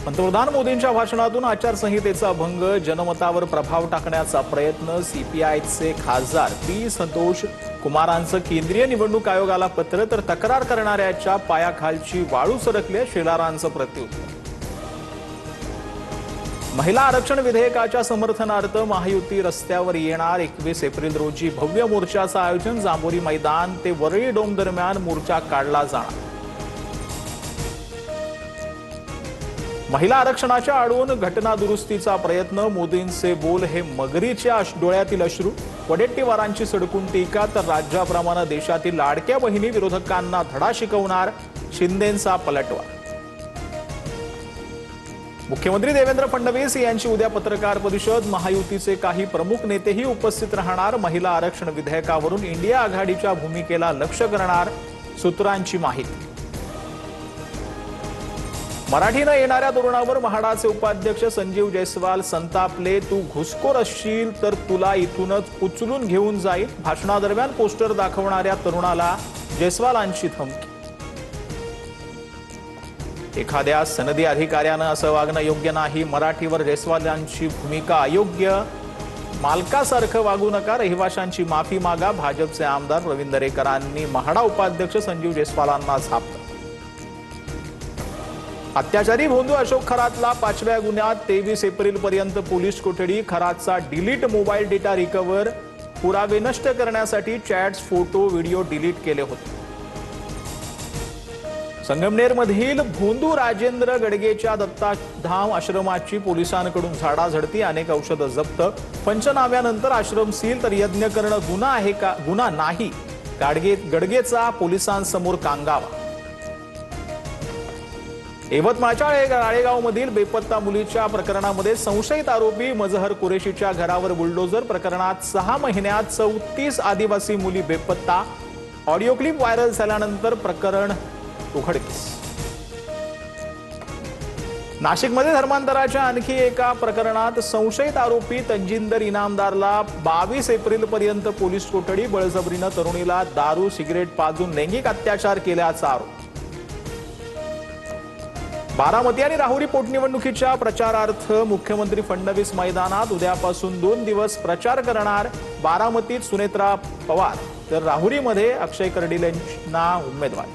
पंतप्रधान मोदींच्या भाषणातून आचारसंहितेचा भंग, जनमतावर प्रभाव टाकण्याचा प्रयत्न, सीपीआयचे खासदार पी संतोष कुमारांचं केंद्रीय निवडणूक आयोगाला पत्र, तर तक्रार करणाऱ्याच्या पायाखालची वाळू सरकली, शेलारांचं प्रत्युत्तर. महिला आरक्षण विधेयकाच्या समर्थनार्थ महायुती रस्त्यावर येणार. 21 एप्रिल रोजी भव्य मोर्चाचं आयोजन. जांभोरी मैदान ते वरळी डोम दरम्यान मोर्चा काढला जाणार. महिला आरक्षणाच्या आडून घटना दुरुस्तीचा प्रयत्न, मोदींचे बोल हे मगरीच्या डोळ्यातील अश्रू. वडेट्टीवारांची सडकून टीका, तर राज्याप्रमाणे देशातील लाडक्या बहिणी विरोधकांना धडा शिकवणार. शिंदेंचा पलटवार. मुख्यमंत्री देवेंद्र फडणवीस यांची उद्या पत्रकार परिषद. महायुतीचे काही प्रमुख नेतेही उपस्थित राहणार. महिला आरक्षण विधेयकावरून इंडिया आघाडीच्या भूमिकेला लक्ष्य करणार. सूत्रांची माहिती. मराठी न येणाऱ्या तरुणावर म्हाडाचे उपाध्यक्ष संजीव जयस्वाल संतापले. तू घुसखोर असशील तर तुला इथूनच उचलून घेऊन जाईल. भाषणादरम्यान पोस्टर दाखवणाऱ्या तरुणाला जयस्वालांची धमकी. एखाद्या सनदी अधिकाऱ्यानं असं वागणं योग्य नाही. मराठीवर जयस्वालांची भूमिका अयोग्य. मालकासारखं वागू नका. रहिवाशांची माफी मागा. भाजपचे आमदार रवींद्र दरेकरांनी म्हाडा उपाध्यक्ष संजीव जयस्वालांना झापलं. अत्याचारी भोंदू अशोक खरातला 5व्या गुन्ह्यात 23 एप्रिलपर्यंत पोलीस कोठडी. खरातचा डिलीट मोबाईल डेटा रिकव्हर. पुरावे नष्ट करण्यासाठी चॅट्स, फोटो, व्हिडिओ डिलीट केले होते. संगमनेरमधील भोंदू राजेंद्र गडगेच्या दत्ताधाम आश्रमाची पोलिसांकडून झाडाझडती. अनेक औषधं जप्त. पंचनाम्यानंतर आश्रम सील, तर यज्ञ करणं गुन्हा आहे का? गुन्हा नाही. गडगेचा पोलिसांसमोर कांगावा. यवतमाळच्या राळेगावमधील बेपत्ता मुलीच्या प्रकरणामध्ये संशयित आरोपी मजहर कुरेशीच्या घरावर बुलडोजर. प्रकरणात 6 महिन्यात 34 आदिवासी मुली बेपत्ता. ऑडिओ क्लिप व्हायरल झाल्यानंतर प्रकरण उघडकीस. नाशिकमध्ये धर्मांतराच्या आणखी एका प्रकरणात संशयित आरोपी तंजिंदर इनामदारला 22 एप्रिलपर्यंत पोलीस कोठडी. बळजबरीनं तरुणीला दारू, सिगरेट पाजून लैंगिक अत्याचार केल्याचा आरोप. बारामती आणि राहुरी पोटनिवडणुकीच्या प्रचारार्थ मुख्यमंत्री फडणवीस मैदानात. उद्यापासून 2 दिवस प्रचार करणार. बारामतीत सुनेत्रा पवार, तर राहुरीमध्ये अक्षय कर्डिलेंना उमेदवार.